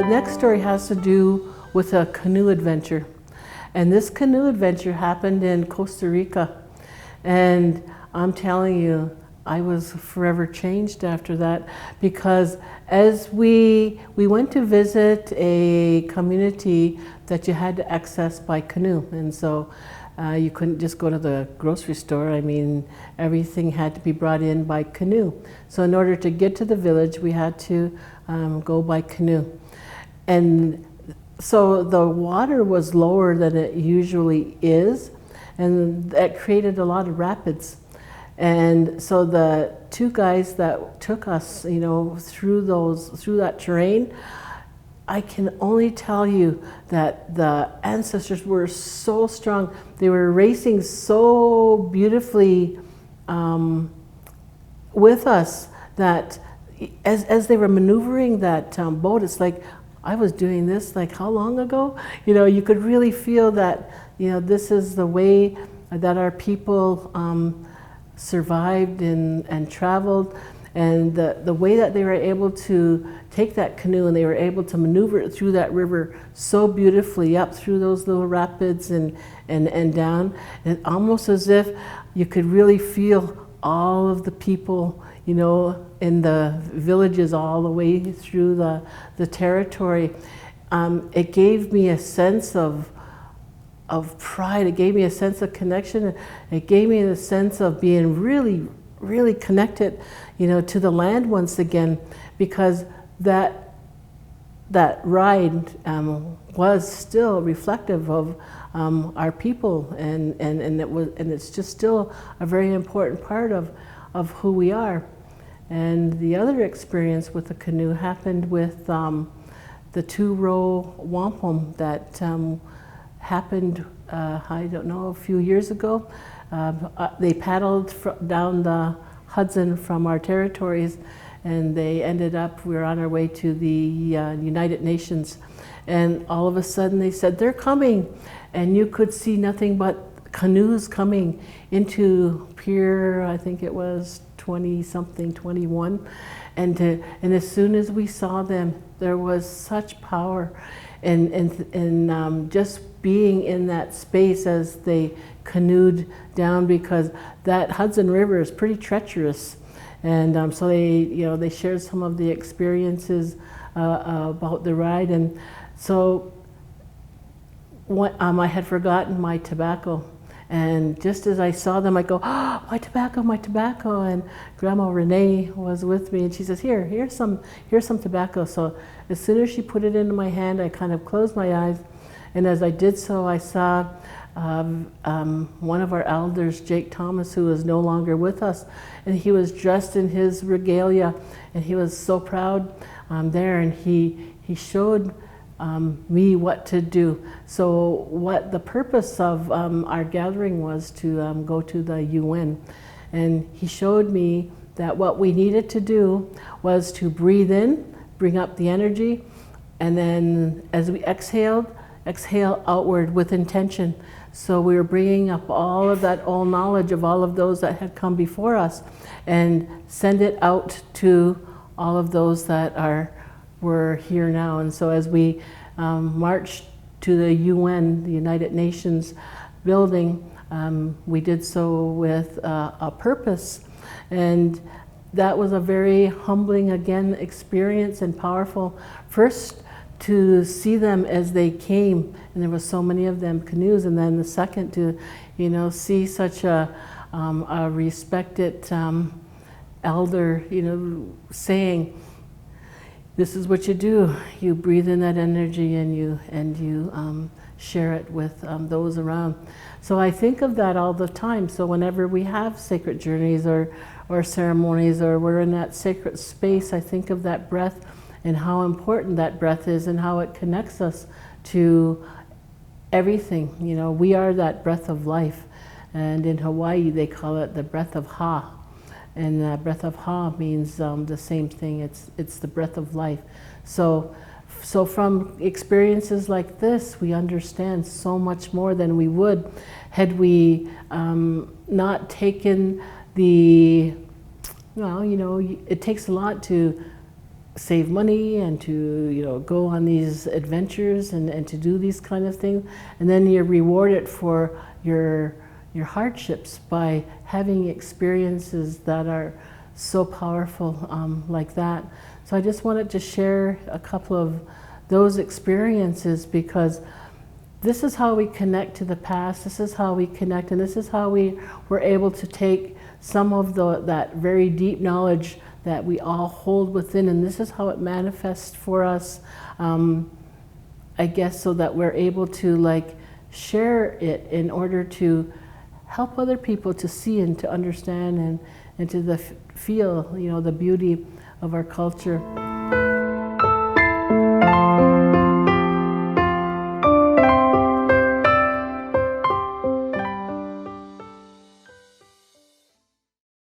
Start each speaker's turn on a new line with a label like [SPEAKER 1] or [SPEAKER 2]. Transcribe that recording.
[SPEAKER 1] The next story has to do with a canoe adventure. And this canoe adventure happened in Costa Rica. And I'm telling you, I was forever changed after that, because as we went to visit a community that you had to access by canoe. And so you couldn't just go to the grocery store. I mean, everything had to be brought in by canoe. So in order to get to the village, we had to go by canoe. And so the water was lower than it usually is, and that created a lot of rapids. And so the two guys that took us, through that terrain, I can only tell you that the ancestors were so strong. They were racing so beautifully with us that as they were maneuvering that boat, it's like I was doing this like how long ago? You could really feel that, this is the way that our people survived and traveled, and the way that they were able to take that canoe and they were able to maneuver it through that river so beautifully, up through those little rapids and down, and almost as if you could really feel all of the people, in the villages all the way through the territory. It gave me a sense of pride. It gave me a sense of connection. It gave me a sense of being really, really connected, to the land once again, because that ride was still reflective of our people, and it's just still a very important part of who we are. And the other experience with the canoe happened with the two-row wampum that happened, I don't know, a few years ago. They paddled down the Hudson from our territories, and they ended up, we were on our way to the United Nations, and all of a sudden they said, they're coming, and you could see nothing but canoes coming into Pier, I think it was 20-something, 21, and as soon as we saw them, there was such power, and just being in that space as they canoed down, because that Hudson River is pretty treacherous, and so they shared some of the experiences about the ride. And so I had forgotten my tobacco, and just as I saw them, I go, oh, my tobacco, and Grandma Renee was with me, and she says, here's some tobacco. So as soon as she put it into my hand, I kind of closed my eyes, and as I did so, I saw one of our elders, Jake Thomas, who is no longer with us, and he was dressed in his regalia, and he was so proud there, and he showed me what to do. So what the purpose of our gathering was to go to the UN, and he showed me that what we needed to do was to breathe in, bring up the energy, and then as we exhale outward with intention. So we were bringing up all of that old knowledge of all of those that had come before us, and send it out to all of those that were here now. And so as we marched to the UN, the United Nations building, we did so with a purpose. And that was a very humbling, again, experience, and powerful. First, to see them as they came, and there were so many of them, canoes, and then the second to, see such a respected elder, saying, this is what you do. You breathe in that energy, and you share it with those around. So I think of that all the time. So whenever we have sacred journeys or ceremonies, or we're in that sacred space, I think of that breath, and how important that breath is, and how it connects us to everything. We are that breath of life, and in Hawaii they call it the breath of Ha, and the breath of Ha means the same thing. It's the breath of life. So from experiences like this, we understand so much more than we would had we not taken the, it takes a lot to save money and to, you know, go on these adventures and to do these kind of things, and then you're rewarded for your hardships by having experiences that are so powerful like that. So I just wanted to share a couple of those experiences, because this is how we connect to the past, this is how we connect, and this is how we were able to take some of that very deep knowledge that we all hold within, and this is how it manifests for us, I guess, so that we're able to like share it in order to help other people to see and to understand and to feel, you know, the beauty of our culture.